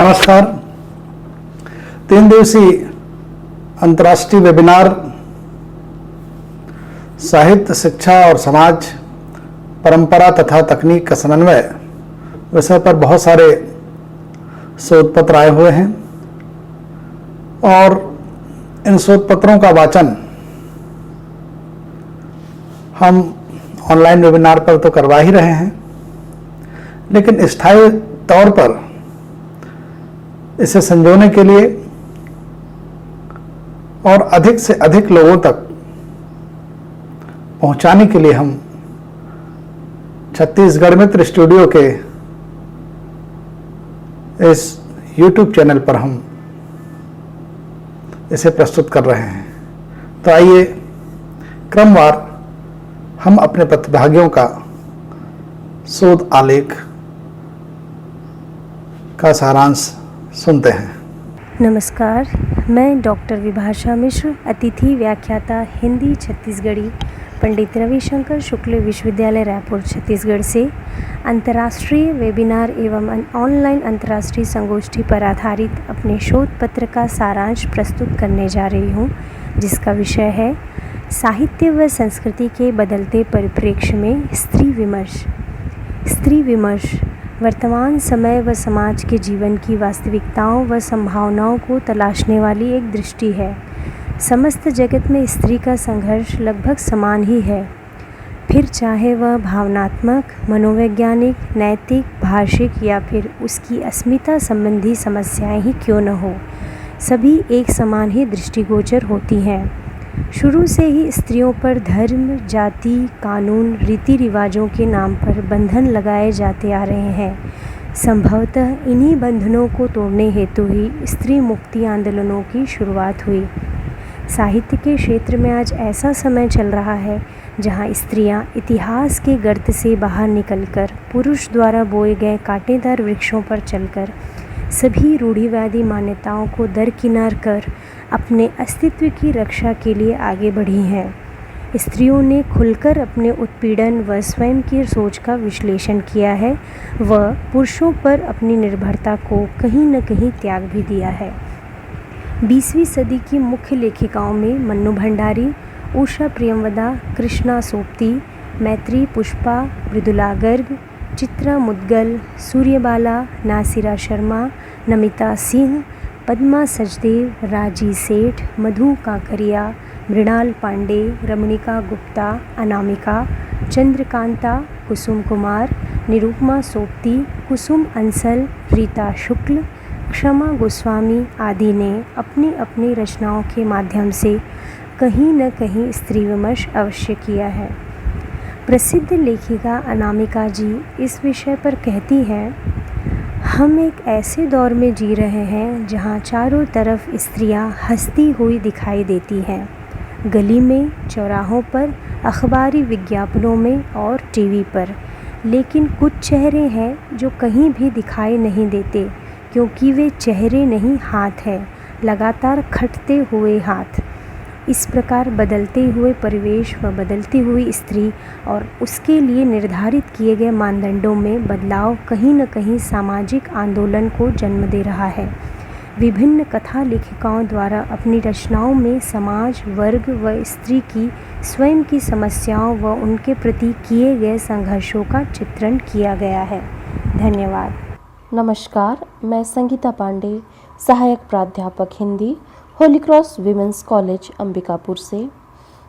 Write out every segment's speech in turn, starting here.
नमस्कार। 3 दिवसीय अंतर्राष्ट्रीय वेबिनार साहित्य, शिक्षा और समाज, परंपरा तथा तकनीक का समन्वय विषय पर बहुत सारे शोध पत्र आए हुए हैं और इन शोध पत्रों का वाचन हम ऑनलाइन वेबिनार पर तो करवा ही रहे हैं, लेकिन स्थायी तौर पर इसे संजोने के लिए और अधिक से अधिक लोगों तक पहुंचाने के लिए हम छत्तीसगढ़ मित्र स्टूडियो के इस YouTube चैनल पर हम इसे प्रस्तुत कर रहे हैं। तो आइए क्रमवार हम अपने प्रतिभागियों का शोध आलेख का सारांश सुनते हैं। नमस्कार, मैं डॉक्टर विभाषा मिश्र, अतिथि व्याख्याता हिंदी छत्तीसगढ़ी, पंडित रविशंकर शुक्ल विश्वविद्यालय रायपुर छत्तीसगढ़ से अंतर्राष्ट्रीय वेबिनार एवं ऑनलाइन अंतर्राष्ट्रीय संगोष्ठी पर आधारित अपने शोध पत्र का सारांश प्रस्तुत करने जा रही हूँ, जिसका विषय है साहित्य व संस्कृति के बदलते परिप्रेक्ष्य में स्त्री विमर्श। स्त्री विमर्श वर्तमान समय व समाज के जीवन की वास्तविकताओं व संभावनाओं को तलाशने वाली एक दृष्टि है। समस्त जगत में स्त्री का संघर्ष लगभग समान ही है, फिर चाहे वह भावनात्मक, मनोवैज्ञानिक, नैतिक, भाषिक या फिर उसकी अस्मिता संबंधी समस्याएं ही क्यों न हो, सभी एक समान ही दृष्टिगोचर होती हैं। शुरू से ही स्त्रियों पर धर्म, जाति, कानून, रीति रिवाजों के नाम पर बंधन लगाए जाते आ रहे हैं। संभवतः इन्हीं बंधनों को तोड़ने हेतु ही स्त्री मुक्ति आंदोलनों की शुरुआत हुई। साहित्य के क्षेत्र में आज ऐसा समय चल रहा है जहां स्त्रियां इतिहास के गर्त से बाहर निकलकर पुरुष द्वारा बोए गए कांटेदार वृक्षों पर चलकर सभी रूढ़िवादी मान्यताओं को दरकिनार कर अपने अस्तित्व की रक्षा के लिए आगे बढ़ी हैं। स्त्रियों ने खुलकर अपने उत्पीड़न व स्वयं की सोच का विश्लेषण किया है व पुरुषों पर अपनी निर्भरता को कहीं न कहीं त्याग भी दिया है। 20वीं सदी की मुख्य लेखिकाओं में मन्नू भंडारी, उषा प्रियमवदा, कृष्णा सोपती, मैत्री पुष्पा, मृदुला गर्ग, चित्रा मुदगल, सूर्यबाला, नासिरा शर्मा, नमिता सिंह, पद्मा सचदेव, राजी सेठ, मधु काकरिया, मृणाल पांडे, रमणिका गुप्ता, अनामिका, चंद्रकांता, कुसुम कुमार, निरुपमा सोपती, कुसुम अंसल, रीता शुक्ल, क्षमा गोस्वामी आदि ने अपनी अपनी रचनाओं के माध्यम से कहीं न कहीं स्त्री विमर्श अवश्य किया है। प्रसिद्ध लेखिका अनामिका जी इस विषय पर कहती हैं, हम एक ऐसे दौर में जी रहे हैं जहां चारों तरफ स्त्रियां हंसती हुई दिखाई देती हैं, गली में, चौराहों पर, अखबारी विज्ञापनों में और टीवी पर। लेकिन कुछ चेहरे हैं जो कहीं भी दिखाई नहीं देते, क्योंकि वे चेहरे नहीं, हाथ हैं, लगातार खटते हुए हाथ। इस प्रकार बदलते हुए परिवेश व बदलती हुई स्त्री और उसके लिए निर्धारित किए गए मानदंडों में बदलाव कहीं न कहीं सामाजिक आंदोलन को जन्म दे रहा है। विभिन्न कथा लेखिकाओं द्वारा अपनी रचनाओं में समाज, वर्ग व स्त्री की स्वयं की समस्याओं व उनके प्रति किए गए संघर्षों का चित्रण किया गया है। धन्यवाद। नमस्कार, मैं संगीता पांडे, सहायक प्राध्यापक Hindi, Holi cross women's college Ambikapur से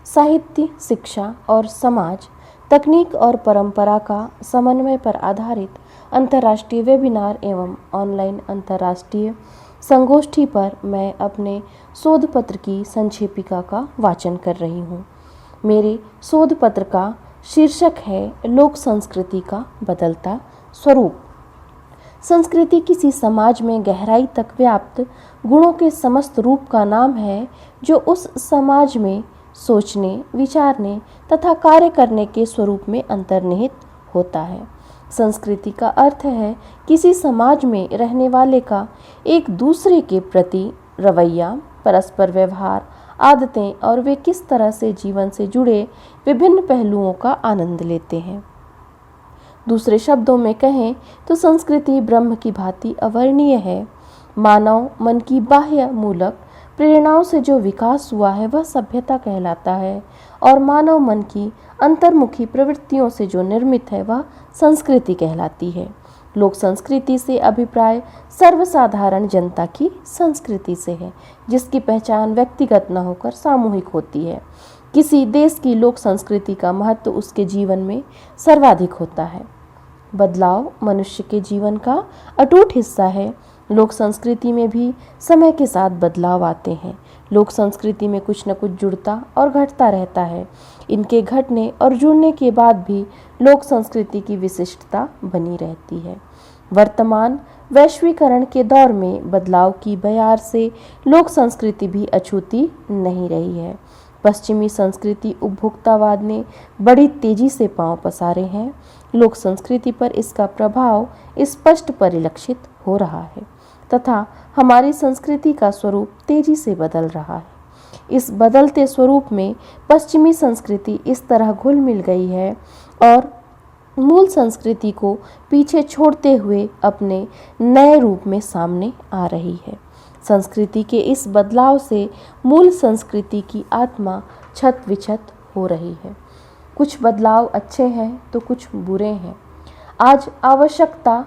साहित्य, शिक्षा और समाज, तकनीक और परंपरा का समन्वय पर आधारित अंतर्राष्ट्रीय वेबिनार एवं ऑनलाइन अंतर्राष्ट्रीय संगोष्ठी पर मैं अपने शोध पत्र की संक्षेपिका का वाचन कर रही हूँ। मेरे शोध पत्र का शीर्षक है लोक संस्कृति का बदलता स्वरूप। संस्कृति किसी समाज में गहराई तक व्याप्त गुणों के समस्त रूप का नाम है, जो उस समाज में सोचने, विचारने तथा कार्य करने के स्वरूप में अंतर्निहित होता है। संस्कृति का अर्थ है किसी समाज में रहने वाले का एक दूसरे के प्रति रवैया, परस्पर व्यवहार, आदतें और वे किस तरह से जीवन से जुड़े विभिन्न पहलुओं का आनंद लेते हैं। दूसरे शब्दों में कहें तो संस्कृति ब्रह्म की भांति अवर्णीय है। मानव मन की बाह्य मूलक प्रेरणाओं से जो विकास हुआ है वह सभ्यता कहलाता है और मानव मन की अंतर्मुखी प्रवृत्तियों से जो निर्मित है वह संस्कृति कहलाती है। लोक संस्कृति से अभिप्राय सर्वसाधारण जनता की संस्कृति से है, जिसकी पहचान व्यक्तिगत न होकर सामूहिक होती है। किसी देश की लोक संस्कृति का महत्व उसके जीवन में सर्वाधिक होता है। बदलाव मनुष्य के जीवन का अटूट हिस्सा है। लोक संस्कृति में भी समय के साथ बदलाव आते हैं। लोक संस्कृति में कुछ न कुछ जुड़ता और घटता रहता है। इनके घटने और जुड़ने के बाद भी लोक संस्कृति की विशिष्टता बनी रहती है। वर्तमान वैश्वीकरण के दौर में बदलाव की बयार से लोक संस्कृति भी अछूती नहीं रही है। पश्चिमी संस्कृति उपभोक्तावाद ने बड़ी तेजी से पांव पसारे हैं। लोक संस्कृति पर इसका प्रभाव स्पष्ट परिलक्षित हो रहा है तथा हमारी संस्कृति का स्वरूप तेजी से बदल रहा है। इस बदलते स्वरूप में पश्चिमी संस्कृति इस तरह घुल मिल गई है और मूल संस्कृति को पीछे छोड़ते हुए अपने नए रूप में सामने आ रही है। संस्कृति के इस बदलाव से मूल संस्कृति की आत्मा छत विछत हो रही है। कुछ बदलाव अच्छे हैं तो कुछ बुरे हैं। आज आवश्यकता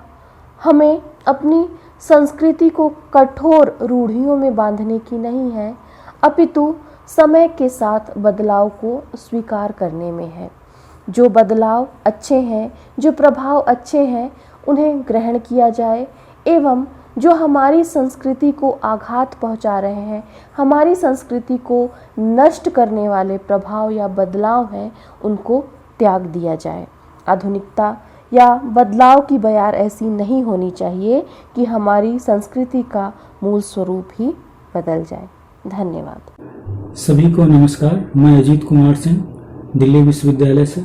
हमें अपनी संस्कृति को कठोर रूढ़ियों में बांधने की नहीं है, अपितु समय के साथ बदलाव को स्वीकार करने में है। जो बदलाव अच्छे हैं, जो प्रभाव अच्छे हैं, उन्हें ग्रहण किया जाए एवं जो हमारी संस्कृति को आघात पहुंचा रहे हैं, हमारी संस्कृति को नष्ट करने वाले प्रभाव या बदलाव हैं, उनको त्याग दिया जाए। आधुनिकता या बदलाव की बयार ऐसी नहीं होनी चाहिए कि हमारी संस्कृति का मूल स्वरूप ही बदल जाए। धन्यवाद। सभी को नमस्कार। मैं अजीत कुमार सिंह, दिल्ली विश्वविद्यालय से।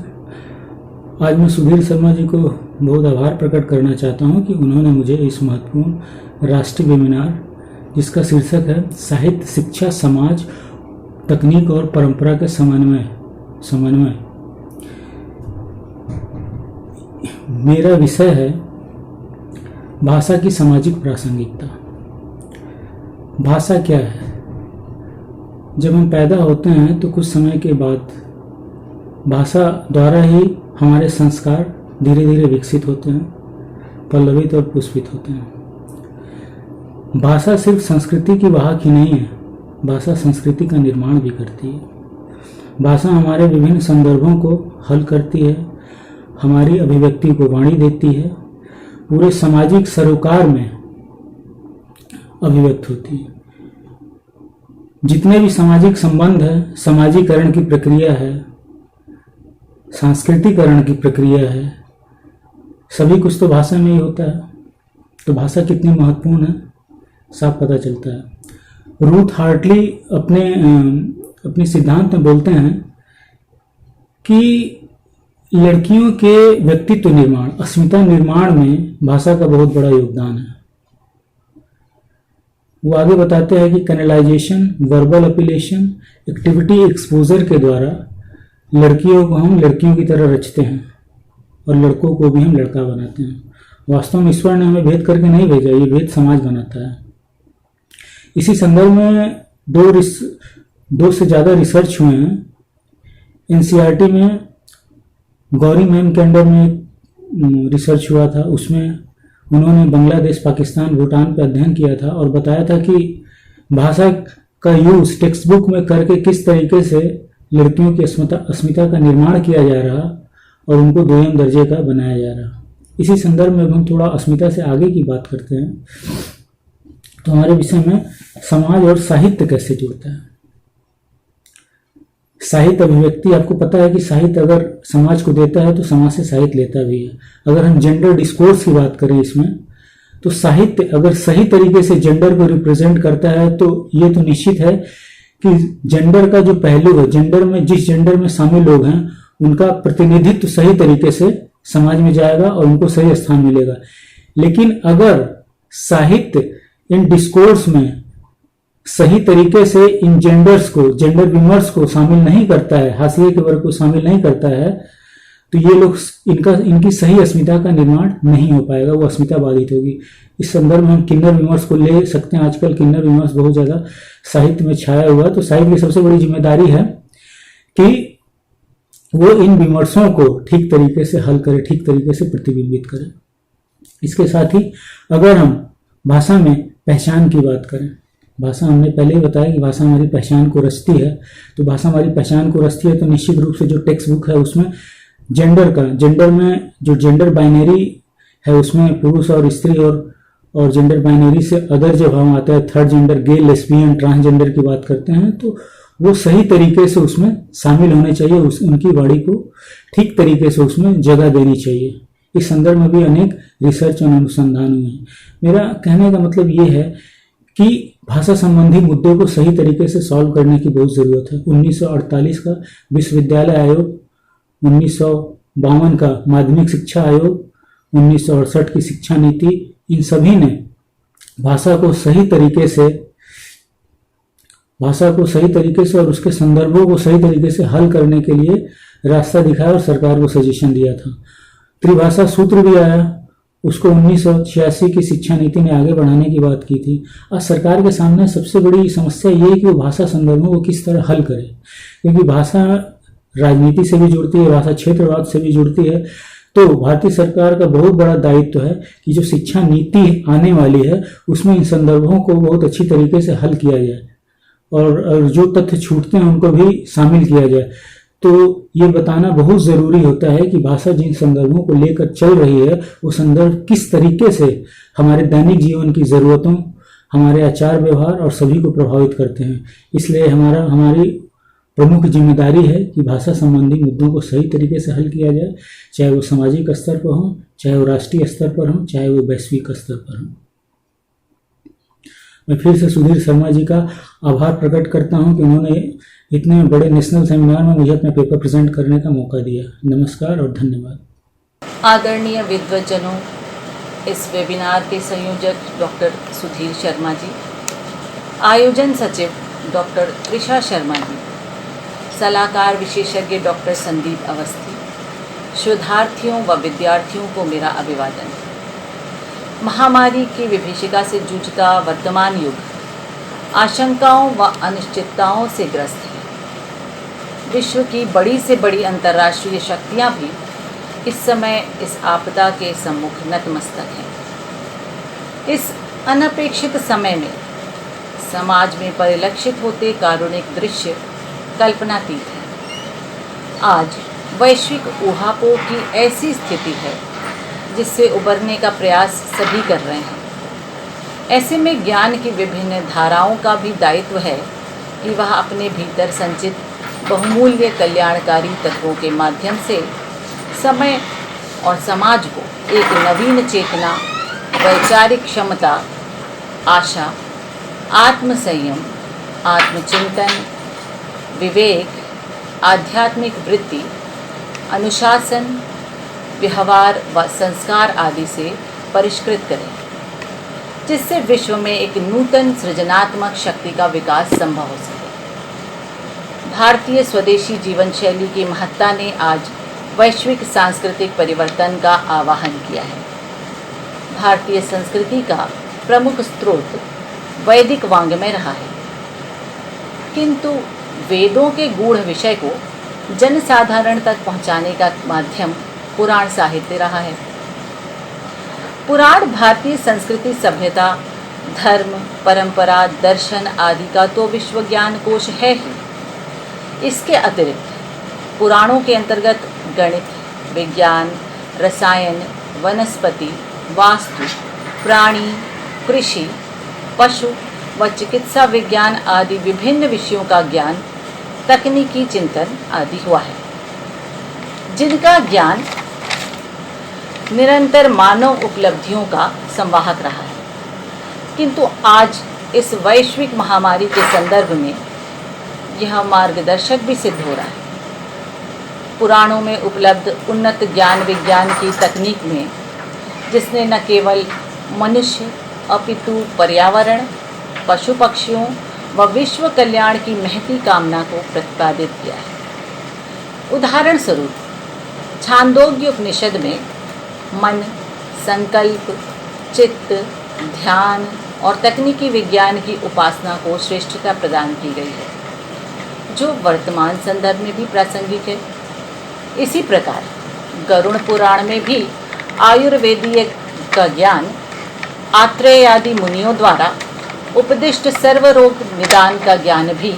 आज मैं सुधीर शर्मा जी को बहुत आभार प्रकट करना चाहता हूं कि उन्होंने मुझे इस महत्वपूर्ण राष्ट्रीय वेबिनार, जिसका शीर्षक है साहित्य, शिक्षा, समाज, तकनीक और परंपरा के समन्वय, मेरा विषय है भाषा की सामाजिक प्रासंगिकता। भाषा क्या है? जब हम पैदा होते हैं तो कुछ समय के बाद भाषा द्वारा ही हमारे संस्कार धीरे धीरे विकसित होते हैं, पल्लवित और पुष्पित होते हैं। भाषा सिर्फ संस्कृति की वाहक ही नहीं है, भाषा संस्कृति का निर्माण भी करती है। भाषा हमारे विभिन्न संदर्भों को हल करती है, हमारी अभिव्यक्ति को वाणी देती है, पूरे सामाजिक सरोकार में अभिव्यक्त होती है। जितने भी सामाजिक संबंध है, समाजीकरण की प्रक्रिया है, सांस्कृतिकरण की प्रक्रिया है, सभी कुछ तो भाषा में ही होता है। तो भाषा कितनी महत्वपूर्ण है साफ पता चलता है। रूथ हार्टली अपने सिद्धांत में बोलते हैं कि लड़कियों के व्यक्तित्व निर्माण, अस्मिता निर्माण में भाषा का बहुत बड़ा योगदान है। वो आगे बताते हैं कि कैनलाइजेशन, वर्बल अपीलेशन, एक्टिविटी एक्सपोजर के द्वारा लड़कियों को हम लड़कियों की तरह रचते हैं और लड़कों को भी हम लड़का बनाते हैं। वास्तव में ईश्वर ने हमें भेद करके नहीं भेजा, ये भेद समाज बनाता है। इसी संदर्भ में दो से ज़्यादा रिसर्च हुए हैं। एनसीईआरटी में गौरी मैम के अंडर में रिसर्च हुआ था, उसमें उन्होंने बांग्लादेश, पाकिस्तान, भूटान पर अध्ययन किया था और बताया था कि भाषा का यूज टेक्स्ट बुक में करके किस तरीके से लड़कियों की अस्मिता का निर्माण किया जा रहा और उनको दोयम दर्जे का बनाया जा रहा। इसी संदर्भ में हम थोड़ा अस्मिता से आगे की बात करते हैं तो हमारे विषय में समाज और साहित्य कैसे जुड़ता है। साहित्य अभिव्यक्ति, आपको पता है कि साहित्य अगर समाज को देता है तो समाज से साहित्य लेता भी है। अगर हम जेंडर डिस्कोर्स की बात करें इसमें, तो साहित्य अगर सही तरीके से जेंडर को रिप्रेजेंट करता है तो ये तो निश्चित है कि जेंडर का जो पहलू है, जेंडर में जिस जेंडर में शामिल लोग हैं उनका प्रतिनिधित्व सही तरीके से समाज में जाएगा और उनको सही स्थान मिलेगा। लेकिन अगर साहित्य इन डिस्कोर्स में सही तरीके से इन जेंडर्स को, जेंडर विमर्श को शामिल नहीं करता है, हाशिए के वर्ग को शामिल नहीं करता है, तो ये लोग इनकी सही अस्मिता का निर्माण नहीं हो पाएगा, वो अस्मिता बाधित होगी। इस संदर्भ में हम किन्नर विमर्श को ले सकते हैं। आजकल किन्नर विमर्श बहुत ज़्यादा साहित्य में छाया हुआ है, तो साहित्य की सबसे बड़ी जिम्मेदारी है कि वो इन विमर्शों को ठीक तरीके से हल करे, ठीक तरीके से प्रतिबिंबित करे। इसके साथ ही अगर हम भाषा में पहचान की बात करें, भाषा हमने पहले ही बताया कि भाषा हमारी पहचान को रचती है, तो भाषा हमारी पहचान को रचती है तो निश्चित रूप से जो टेक्स्ट बुक है उसमें जेंडर में जो जेंडर बाइनरी है उसमें पुरुष और स्त्री और जेंडर बाइनरी से अदर जब हम आता है थर्ड जेंडर, गे, लेस्बियन, ट्रांसजेंडर की बात करते हैं, तो वो सही तरीके से उसमें शामिल होने चाहिए, उनकी वाणी को ठीक तरीके से उसमें जगह देनी चाहिए। इस संदर्भ में भी अनेक रिसर्च और अनुसंधान हुए हैं। मेरा कहने का मतलब ये है कि भाषा संबंधी मुद्दों को सही तरीके से सॉल्व करने की बहुत ज़रूरत है। 1948 का विश्वविद्यालय आयोग, 1952 का माध्यमिक शिक्षा आयोग, 1968 की शिक्षा नीति, इन सभी ने भाषा को सही तरीके से और उसके संदर्भों को सही तरीके से हल करने के लिए रास्ता दिखाया और सरकार को सजेशन दिया था। त्रिभाषा सूत्र भी आया, उसको 1986 की शिक्षा नीति ने आगे बढ़ाने की बात की थी। आज सरकार के सामने सबसे बड़ी समस्या ये है कि वो भाषा संदर्भों को किस तरह हल करे, क्योंकि भाषा राजनीति से भी जुड़ती है, भाषा क्षेत्रवाद से भी जुड़ती है। तो भारतीय सरकार का बहुत बड़ा दायित्व है कि जो शिक्षा नीति आने वाली है उसमें इन संदर्भों को बहुत अच्छी तरीके से हल किया जाए और जो तथ्य छूटते हैं उनको भी शामिल किया जाए। तो ये बताना बहुत ज़रूरी होता है कि भाषा जिन संदर्भों को लेकर चल रही है वो संदर्भ किस तरीके से हमारे दैनिक जीवन की ज़रूरतों, हमारे आचार व्यवहार और सभी को प्रभावित करते हैं। इसलिए हमारी प्रमुख जिम्मेदारी है कि भाषा संबंधी मुद्दों को सही तरीके से हल किया जाए, चाहे वो सामाजिक स्तर पर हो, चाहे वो राष्ट्रीय स्तर पर हो, चाहे वो वैश्विक स्तर पर हो। मैं फिर से सुधीर शर्मा जी का आभार प्रकट करता हूं कि उन्होंने इतने बड़े नेशनल सेमिनार में मुझे अपना पेपर प्रेजेंट करने का मौका दिया। नमस्कार और धन्यवाद। आदरणीय विद्वज्जनों, इस वेबिनार के संयोजक डॉक्टर सुधीर शर्मा जी, आयोजन सचिव डॉक्टर त्रिशा शर्मा जी, सलाहकार विशेषज्ञ डॉक्टर संदीप अवस्थी, शोधार्थियों व विद्यार्थियों को मेरा अभिवादन। महामारी की विभीषिका से जूझता वर्तमान युग आशंकाओं व अनिश्चितताओं से ग्रस्त है। विश्व की बड़ी से बड़ी अंतर्राष्ट्रीय शक्तियां भी इस समय इस आपदा के सम्मुख नतमस्तक हैं। इस अनपेक्षित समय में समाज में परिलक्षित होते कारुणिक दृश्य कल्पनातीत है। आज वैश्विक ऊहापोह की ऐसी स्थिति है जिससे उबरने का प्रयास सभी कर रहे हैं। ऐसे में ज्ञान की विभिन्न धाराओं का भी दायित्व है कि वह अपने भीतर संचित बहुमूल्य कल्याणकारी तत्वों के माध्यम से समय और समाज को एक नवीन चेतना, वैचारिक क्षमता, आशा, आत्मसंयम, आत्मचिंतन, विवेक, आध्यात्मिक वृत्ति, अनुशासन, व्यवहार व संस्कार आदि से परिष्कृत करें, जिससे विश्व में एक नूतन सृजनात्मक शक्ति का विकास संभव हो सके। भारतीय स्वदेशी जीवन शैली की महत्ता ने आज वैश्विक सांस्कृतिक परिवर्तन का आवाहन किया है। भारतीय संस्कृति का प्रमुख स्रोत वैदिक वाङ्मय रहा है, किंतु वेदों के गूढ़ विषय को जनसाधारण तक पहुंचाने का माध्यम पुराण साहित्य रहा है। पुराण भारतीय संस्कृति, सभ्यता, धर्म, परंपरा, दर्शन आदि का तो विश्व ज्ञान कोश है ही। इसके अतिरिक्त पुराणों के अंतर्गत गणित, विज्ञान, रसायन, वनस्पति, वास्तु, प्राणी, कृषि, पशु व चिकित्सा विज्ञान आदि विभिन्न विषयों का ज्ञान, तकनीकी चिंतन आदि हुआ है, जिनका ज्ञान निरंतर मानव उपलब्धियों का संवाहक रहा है। किंतु आज इस वैश्विक महामारी के संदर्भ में यह मार्गदर्शक भी सिद्ध हो रहा है। पुराणों में उपलब्ध उन्नत ज्ञान विज्ञान की तकनीक में, जिसने न केवल मनुष्य अपितु पर्यावरण, पशु पक्षियों व विश्व कल्याण की महती कामना को प्रतिपादित किया है। उदाहरण स्वरूप छांदोग्य उपनिषद में मन, संकल्प, चित्त, ध्यान और तकनीकी विज्ञान की उपासना को श्रेष्ठता प्रदान की गई है, जो वर्तमान संदर्भ में भी प्रासंगिक है। इसी प्रकार गरुड़ पुराण में भी आयुर्वेदीय का ज्ञान आत्रेय आदि मुनियों द्वारा उपदिष्ट सर्वरोग निदान का ज्ञान भी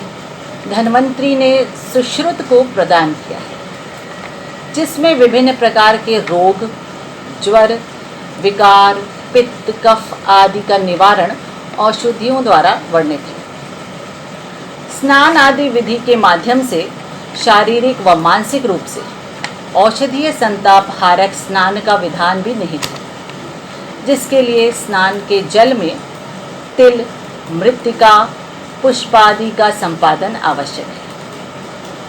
धन्वंतरी ने सुश्रुत को प्रदान किया है, जिसमें विभिन्न प्रकार के रोग, ज्वर, विकार, पित्त, कफ आदि का निवारण औषधियों द्वारा वर्णित है। स्नान आदि विधि के माध्यम से शारीरिक व मानसिक रूप से औषधीय संताप हारक स्नान का विधान भी निहित है, जिसके लिए स्नान के जल में तिल, मृत्तिका, पुष्प आदि का संपादन आवश्यक है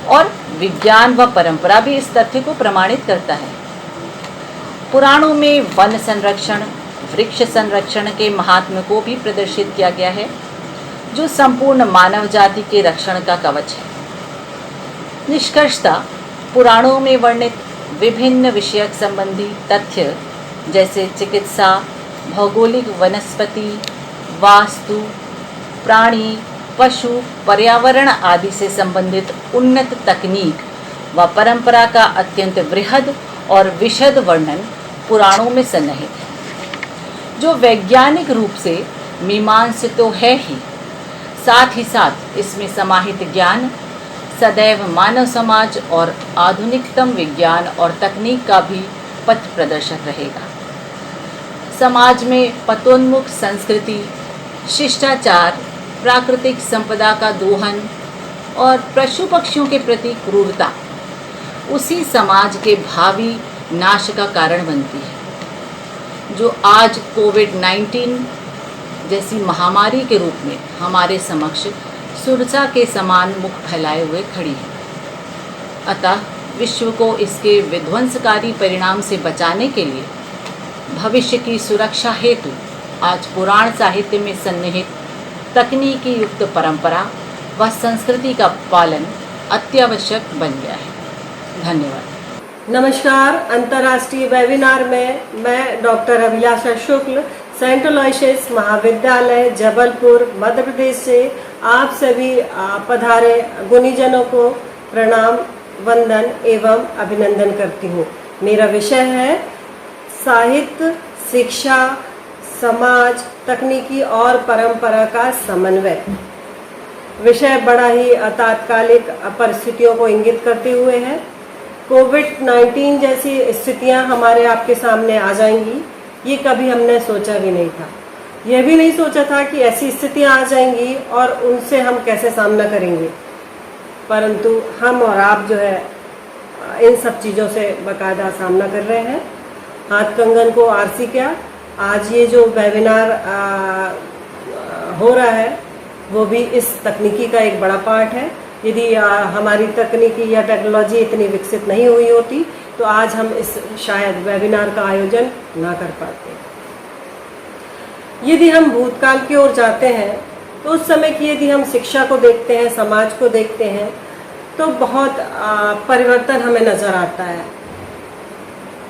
और विज्ञान व परंपरा भी इस तथ्य को प्रमाणित करता है। पुराणों में वन संरक्षण, वृक्ष संरक्षण के महात्म्य को भी प्रदर्शित किया गया है, जो संपूर्ण मानव जाति के रक्षण का कवच है। निष्कर्षतः पुराणों में वर्णित विभिन्न विषयक संबंधी तथ्य जैसे चिकित्सा, भौगोलिक, वनस्पति, वास्तु, प्राणी, पशु, पर्यावरण आदि से संबंधित उन्नत तकनीक व परंपरा का अत्यंत वृहद और विशद वर्णन पुराणों में सन्निहित है, जो वैज्ञानिक रूप से मीमांसित तो है ही, साथ ही साथ इसमें समाहित ज्ञान सदैव मानव समाज और आधुनिकतम विज्ञान और तकनीक का भी पथ प्रदर्शक रहेगा। समाज में पतोन्मुख संस्कृति, शिष्टाचार, प्राकृतिक संपदा का दोहन और पशु पक्षियों के प्रति क्रूरता उसी समाज के भावी नाश का कारण बनती है, जो आज कोविड-19 जैसी महामारी के रूप में हमारे समक्ष सुरसा के समान मुख फैलाए हुए खड़ी है। अतः विश्व को इसके विध्वंसकारी परिणाम से बचाने के लिए भविष्य की सुरक्षा हेतु आज पुराण साहित्य में सन्निहित तकनीकी युक्त परंपरा व संस्कृति का पालन अत्यावश्यक बन गया है। धन्यवाद। नमस्कार। अंतर्राष्ट्रीय वेबिनार में मैं डॉक्टर अभिलाषा शुक्ल, सेंट अलोयसियस महाविद्यालय जबलपुर मध्य प्रदेश से आप सभी पधारे गुणीजनों को प्रणाम, वंदन एवं अभिनंदन करती हूँ। मेरा विषय है साहित्य, शिक्षा, समाज, तकनीकी और परंपरा का समन्वय। विषय बड़ा ही तात्कालिक परिस्थितियों को इंगित करते हुए है। कोविड-19 जैसी स्थितियां हमारे आपके सामने आ जाएंगी, ये कभी हमने सोचा भी नहीं था। यह भी नहीं सोचा था कि ऐसी स्थितियां आ जाएंगी और उनसे हम कैसे सामना करेंगे, परंतु हम और आप जो है इन सब चीज़ों से बाकायदा सामना कर रहे हैं। हाथ कंगन को आरसी क्या, आज ये जो वेबिनार हो रहा है वो भी इस तकनीकी का एक बड़ा पार्ट है। यदि हमारी तकनीकी या टेक्नोलॉजी इतनी विकसित नहीं हुई होती तो आज हम इस शायद वेबिनार का आयोजन ना कर पाते। यदि हम भूतकाल की ओर जाते हैं तो उस समय की यदि हम शिक्षा को देखते हैं, समाज को देखते हैं, तो बहुत परिवर्तन हमें नज़र आता है।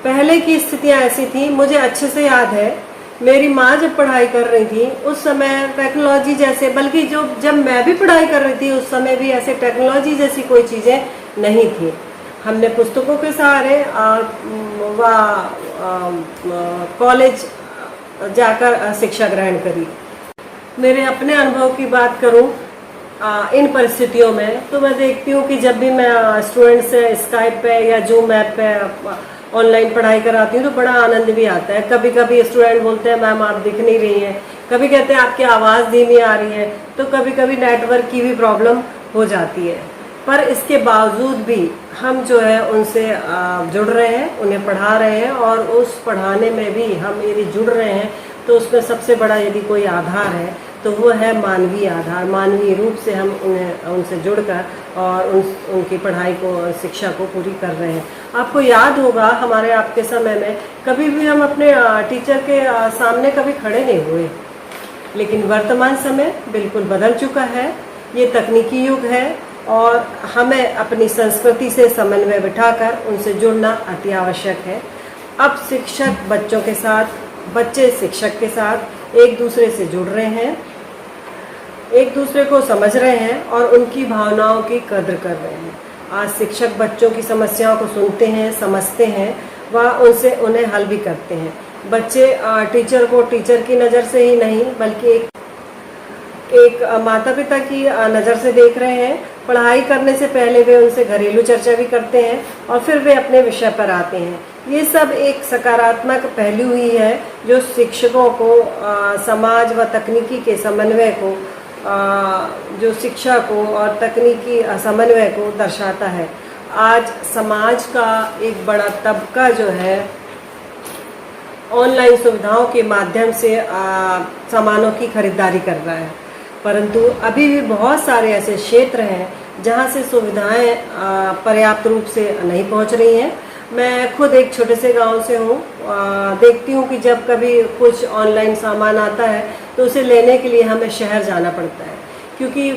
पहले की स्थितियां ऐसी थी, मुझे अच्छे से याद है मेरी माँ जब पढ़ाई कर रही थी उस समय टेक्नोलॉजी जैसे, बल्कि जब मैं भी पढ़ाई कर रही थी उस समय भी ऐसे टेक्नोलॉजी जैसी कोई चीज़ें नहीं थी। हमने पुस्तकों के सहारे व कॉलेज जाकर शिक्षा ग्रहण करी। मेरे अपने अनुभव की बात करूं इन परिस्थितियों में, तो मैं देखती हूँ कि जब भी मैं स्टूडेंट से स्काइप पे या जूम ऐप पे ऑनलाइन पढ़ाई कराती हूँ तो बड़ा आनंद भी आता है। कभी कभी स्टूडेंट बोलते हैं मैम आप दिख नहीं रही हैं, कभी कहते हैं आपकी आवाज़ धीमी आ रही है, तो कभी कभी नेटवर्क की भी प्रॉब्लम हो जाती है। पर इसके बावजूद भी हम जो है उनसे जुड़ रहे हैं, उन्हें पढ़ा रहे हैं, और उस पढ़ाने में भी हम यदि जुड़ रहे हैं तो उसमें सबसे बड़ा यदि कोई आधार है तो वो है मानवीय आधार। मानवीय रूप से हम उनसे जुड़कर और उनकी पढ़ाई को, शिक्षा को पूरी कर रहे हैं। आपको याद होगा हमारे आपके समय में कभी भी हम अपने टीचर के सामने कभी खड़े नहीं हुए, लेकिन वर्तमान समय बिल्कुल बदल चुका है। ये तकनीकी युग है, और हमें अपनी संस्कृति से समन्वय बिठाकर उनसे जुड़ना अति आवश्यक है। अब शिक्षक बच्चों के साथ, बच्चे शिक्षक के साथ एक दूसरे से जुड़ रहे हैं, एक दूसरे को समझ रहे हैं और उनकी भावनाओं की कद्र कर रहे हैं। आज शिक्षक बच्चों की समस्याओं को सुनते हैं, समझते हैं व उनसे उन्हें हल भी करते हैं। बच्चे टीचर को टीचर की नज़र से ही नहीं बल्कि एक माता पिता की नज़र से देख रहे हैं। पढ़ाई करने से पहले वे उनसे घरेलू चर्चा भी करते हैं और फिर वे अपने विषय पर आते हैं। ये सब एक सकारात्मक पहलू ही है जो शिक्षकों को समाज व तकनीकी के समन्वय को, जो शिक्षा को और तकनीकी समन्वय को दर्शाता है। आज समाज का एक बड़ा तबका जो है ऑनलाइन सुविधाओं के माध्यम से सामानों की खरीदारी कर रहा है, परंतु अभी भी बहुत सारे ऐसे क्षेत्र हैं जहां से सुविधाएं पर्याप्त रूप से नहीं पहुंच रही हैं। मैं खुद एक छोटे से गांव से हूं, देखती हूं कि जब कभी कुछ ऑनलाइन सामान आता है तो उसे लेने के लिए हमें शहर जाना पड़ता है, क्योंकि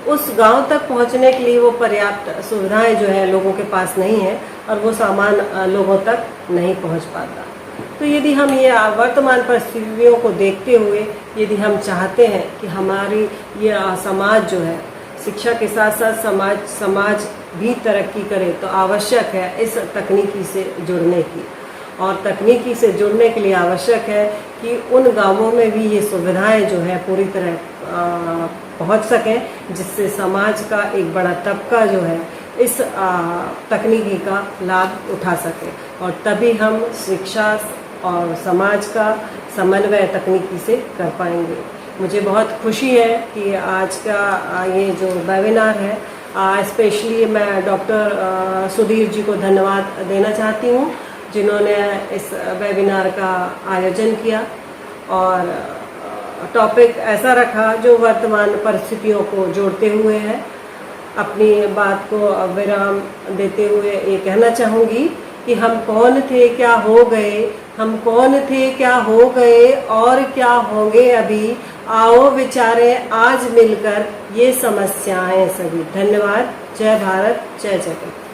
उस गांव तक पहुंचने के लिए वो पर्याप्त सुविधाएं जो है लोगों के पास नहीं है और वो सामान लोगों तक नहीं पहुंच पाता। तो यदि हम ये वर्तमान परिस्थितियों को देखते हुए यदि हम चाहते हैं कि हमारी ये समाज जो है शिक्षा के साथ साथ समाज भी तरक्की करे, तो आवश्यक है इस तकनीकी से जुड़ने की। और तकनीकी से जुड़ने के लिए आवश्यक है कि उन गांवों में भी ये सुविधाएं जो है पूरी तरह पहुंच सकें, जिससे समाज का एक बड़ा तबका जो है इस तकनीकी का लाभ उठा सके और तभी हम शिक्षा और समाज का समन्वय तकनीकी से कर पाएंगे। मुझे बहुत खुशी है कि आज का ये जो वेबिनार है, स्पेशली मैं डॉक्टर सुधीर जी को धन्यवाद देना चाहती हूँ जिन्होंने इस वेबिनार का आयोजन किया और टॉपिक ऐसा रखा जो वर्तमान परिस्थितियों को जोड़ते हुए है। अपनी बात को विराम देते हुए ये कहना चाहूँगी कि हम कौन थे क्या हो गए, हम कौन थे क्या हो गए और क्या होंगे अभी, आओ विचारें आज मिलकर ये समस्याएं सभी। धन्यवाद। जय भारत, जय जगत।